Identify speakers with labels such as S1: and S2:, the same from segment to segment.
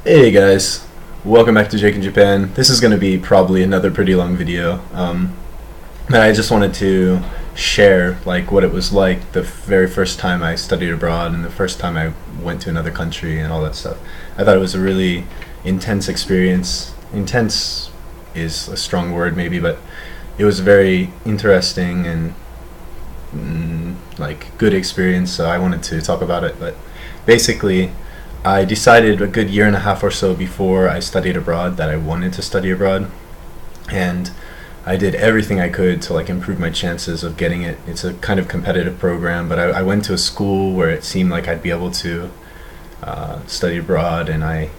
S1: Hey guys, welcome back to Jake in Japan. This is going to be probably another pretty long video, but I just wanted to share like what it was like the very first time I studied abroad and the first time I went to another country and all that stuff. I thought it was a really intense experience. Intense is a strong word maybe, but it was a very interesting and like good experience, so I wanted to talk about it. But basically I decided a good year and a half or so before I studied abroad that I wanted to study abroad, and I did everything I could to like improve my chances of getting it. It's a kind of competitive program, but I went to a school where it seemed like I'd be able to study abroad, and I,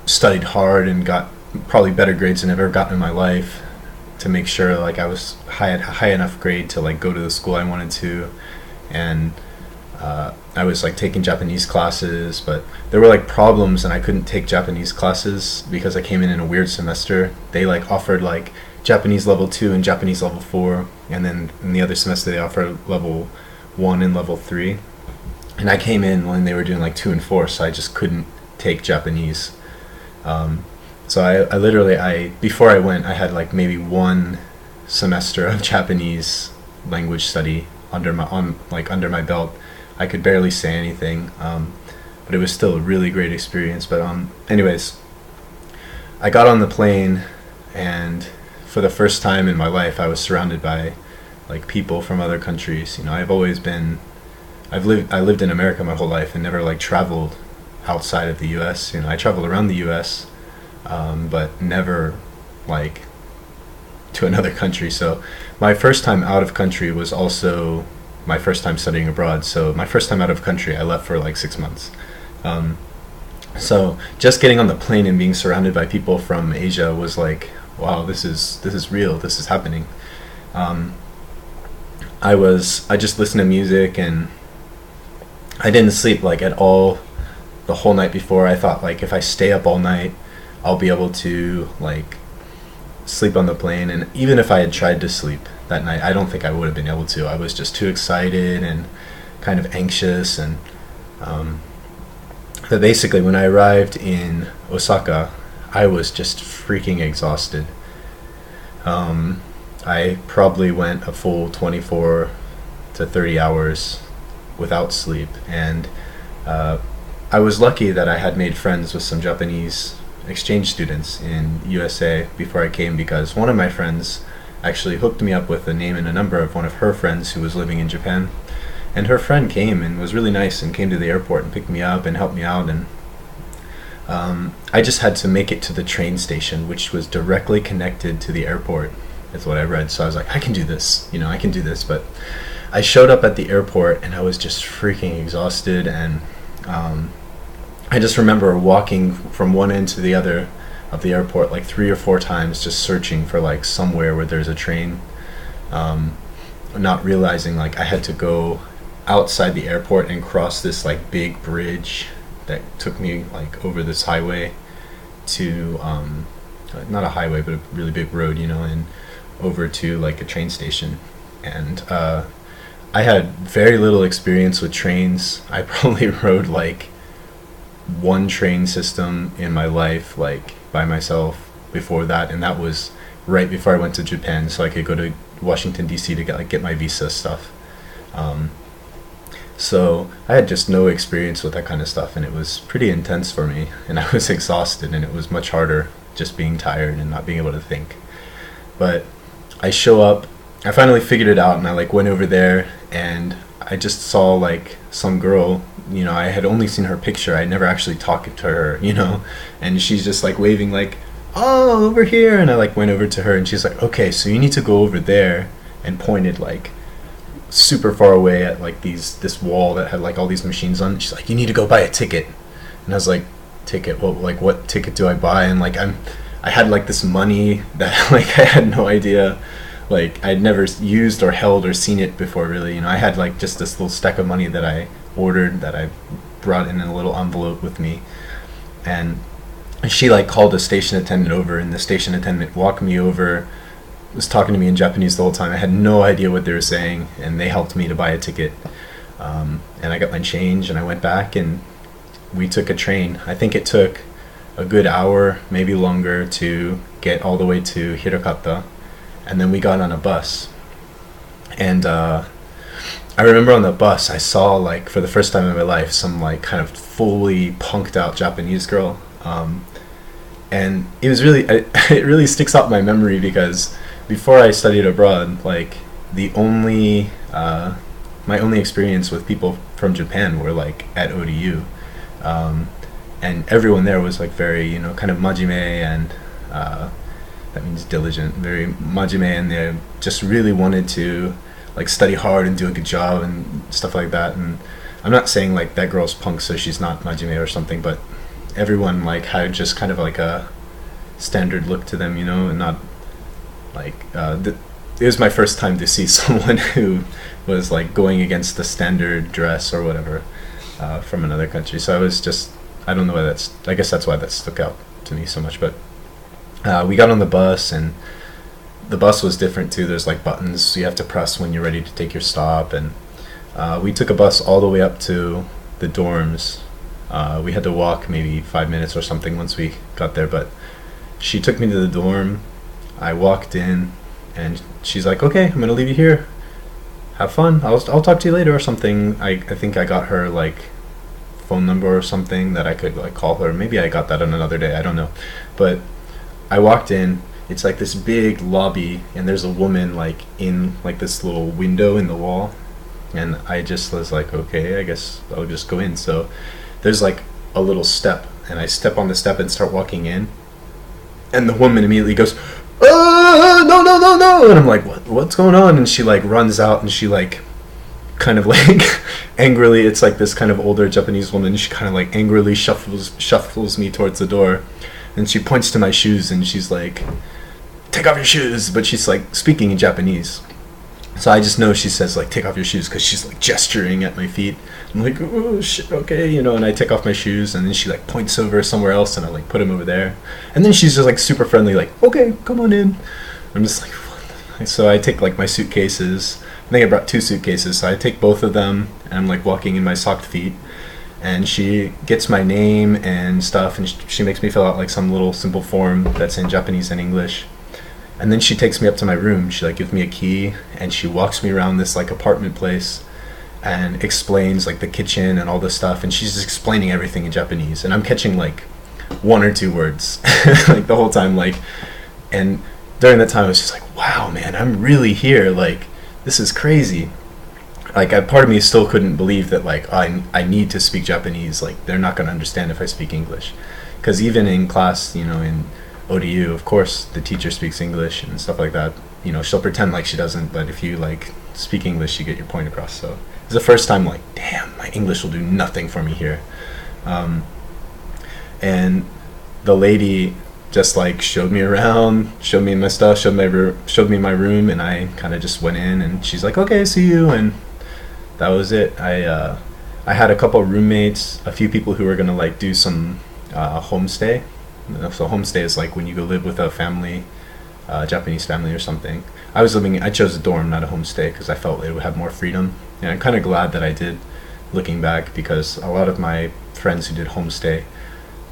S1: studied hard and got probably better grades than I've ever gotten in my life to make sure like I was high enough grade to like go to the school I wanted to, and I was like taking Japanese classes, but there were like problems and I couldn't take Japanese classes because I came in a weird semester. They like offered like Japanese level 2 and Japanese level 4, and then in the other semester they offered level 1 and level 3. And I came in when they were doing like 2 and 4, so I just couldn't take Japanese. So I literally before I went I had like maybe one semester of Japanese language study under my belt. I could barely say anything, but it was still a really great experience. But anyways, I got on the plane, and for the first time in my life, I was surrounded by like people from other countries. I lived in America my whole life and never like traveled outside of the U.S. I traveled around the U.S., but never like to another country. So my first time out of country was also my first time studying abroad. So my first time out of country, I left for like 6 months. So just getting on the plane and being surrounded by people from Asia was like, wow, this is real. This is happening. I just listened to music, and I didn't sleep like at all the whole night before. I thought like if I stay up all night, I'll be able to like sleep on the plane. And even if I had tried to sleep that night, I don't think I would have been able to. I was just too excited and kind of anxious. And but basically when I arrived in Osaka, I was just freaking exhausted. I probably went a full 24 to 30 hours without sleep, and I was lucky that I had made friends with some Japanese exchange students in USA before I came, because one of my friends actually hooked me up with the name and a number of one of her friends who was living in Japan. And her friend came and was really nice and came to the airport and picked me up and helped me out. And I just had to make it to the train station, which was directly connected to the airport, is what I read. So I was like, I can do this, I can do this. But I showed up at the airport and I was just freaking exhausted. And I just remember walking from one end to the other of the airport like 3 or 4 times, just searching for like somewhere where there's a train, not realizing like I had to go outside the airport and cross this like big bridge that took me like over this highway to not a highway but a really big road, and over to like a train station. And I had very little experience with trains. I probably rode like one train system in my life, like by myself before that, and that was right before I went to Japan so I could go to Washington DC to get my visa stuff. So I had just no experience with that kind of stuff, and it was pretty intense for me, and I was exhausted, and it was much harder just being tired and not being able to think. But I show up, I finally figured it out, and I like went over there, and I just saw like some girl, I had only seen her picture. I never actually talked to her, and she's just like waving like, oh, over here. And I like went over to her, and she's like, okay, so you need to go over there, and pointed like super far away at like this wall that had like all these machines on it. She's like, you need to go buy a ticket. And I was like, ticket? What ticket do I buy? And like I had like this money that like I had no idea, like I'd never used or held or seen it before really. I had like just this little stack of money that I ordered, that I brought in a little envelope with me. And she like called a station attendant over, and the station attendant walked me over, was talking to me in Japanese the whole time. I had no idea what they were saying, and they helped me to buy a ticket. And I got my change, and I went back, and we took a train. I think it took a good hour, maybe longer, to get all the way to Hirakata, and then we got on a bus. And I remember on the bus, I saw, like, for the first time in my life, some, like, kind of fully punked out Japanese girl. And it was really, it really sticks out in my memory because before I studied abroad, like, the only, my only experience with people from Japan were, like, at ODU. And everyone there was, like, very, you know, kind of majime, and that means diligent, very majime, and they just really wanted to, like, study hard and do a good job and stuff like that. And I'm not saying, like, that girl's punk so she's not majime or something, but everyone, like, had just kind of like a standard look to them, you know, and not like it was my first time to see someone who was, like, going against the standard dress or whatever from another country. So I was just, I don't know why I guess that's why that stuck out to me so much. But we got on the bus, and the bus was different too. There's, like, buttons you have to press when you're ready to take your stop, and we took a bus all the way up to the dorms. We had to walk maybe 5 minutes or something once we got there, but she took me to the dorm. I walked in, and she's like, okay, I'm gonna leave you here, have fun, I'll talk to you later or something. I think I got her, like, phone number or something that I could, like, call her. Maybe I got that on another day, I don't know. But I walked in, it's like this big lobby, and there's a woman, like, in, like, this little window in the wall, and I just was like, okay, I guess I'll just go in. So there's, like, a little step, and I step on the step and start walking in, and the woman immediately goes, no, no, no, no, and I'm like, what's going on? And she, like, runs out, and she, like, kind of, like, angrily, it's like this kind of older Japanese woman, she kind of, like, angrily shuffles me towards the door, and she points to my shoes, and she's like, take off your shoes, but she's, like, speaking in Japanese. So I just know she says, like, take off your shoes, because she's, like, gesturing at my feet. I'm like, oh shit, okay, you know, and I take off my shoes, and then she, like, points over somewhere else, and I, like, put them over there. And then she's just, like, super friendly, like, okay, come on in. I'm just like, what? So I take, like, my suitcases. I think I brought 2 suitcases, so I take both of them, and I'm, like, walking in my socked feet. And she gets my name and stuff, and she makes me fill out, like, some little simple form that's in Japanese and English. And then she takes me up to my room. She, like, gives me a key, and she walks me around this, like, apartment place and explains, like, the kitchen and all this stuff, and she's just explaining everything in Japanese, and I'm catching, like, 1 or 2 words like, the whole time, like. And during that time I was just like, wow, man, I'm really here, like, this is crazy. Like, part of me still couldn't believe that, like, I need to speak Japanese, like, they're not going to understand if I speak English. Because even in class, you know, in ODU, of course, the teacher speaks English and stuff like that. You know, she'll pretend like she doesn't, but if you, like, speak English, you get your point across. So it's the first time, like, damn, my English will do nothing for me here. And the lady just, like, showed me around, showed me my stuff, showed me my room, and I kind of just went in, and she's like, okay, see you, and that was it. I had a couple of roommates, a few people who were gonna, like, do some homestay. So homestay is, like, when you go live with a family, Japanese family or something. I chose a dorm, not a homestay, because I felt it would have more freedom. And I'm kind of glad that I did, looking back, because a lot of my friends who did homestay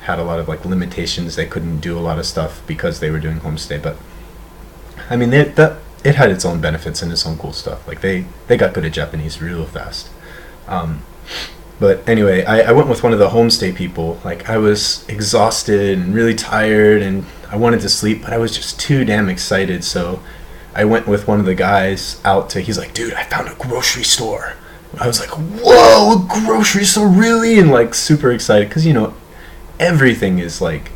S1: had a lot of, like, limitations. They couldn't do a lot of stuff because they were doing homestay. But I mean, it had its own benefits and its own cool stuff. Like, they got good at Japanese real fast. But anyway, I went with one of the homestay people. Like, I was exhausted and really tired, and I wanted to sleep, but I was just too damn excited. So I went with one of the guys out to, he's like, dude, I found a grocery store. I was like, whoa, a grocery store, really? And, like, super excited, because, you know, everything is, like,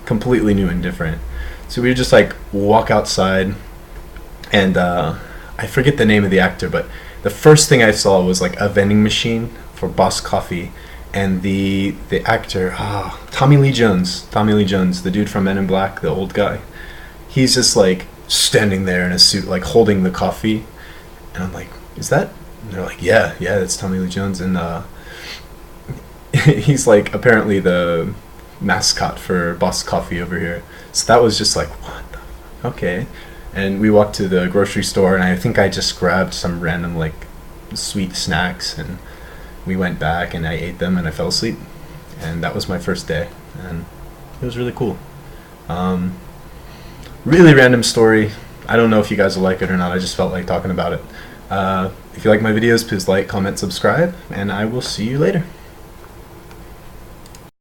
S1: completely new and different. So we would just, like, walk outside, and I forget the name of the actor, but the first thing I saw was, like, a vending machine for Boss Coffee, and the actor, Tommy Lee Jones, the dude from Men in Black, the old guy. He's just, like, standing there in a suit, like, holding the coffee, and I'm like, is that? And they're like, yeah, that's Tommy Lee Jones, and he's, like, apparently the mascot for Boss Coffee over here. So that was just like, what the fuck? Okay. And we walked to the grocery store, and I think I just grabbed some random, like, sweet snacks, and we went back, and I ate them, and I fell asleep. and that was my first day, and it was really cool. Really random story. I don't know if you guys will like it or not. I just felt like talking about it. If you like my videos, please like, comment, subscribe, and I will see you later.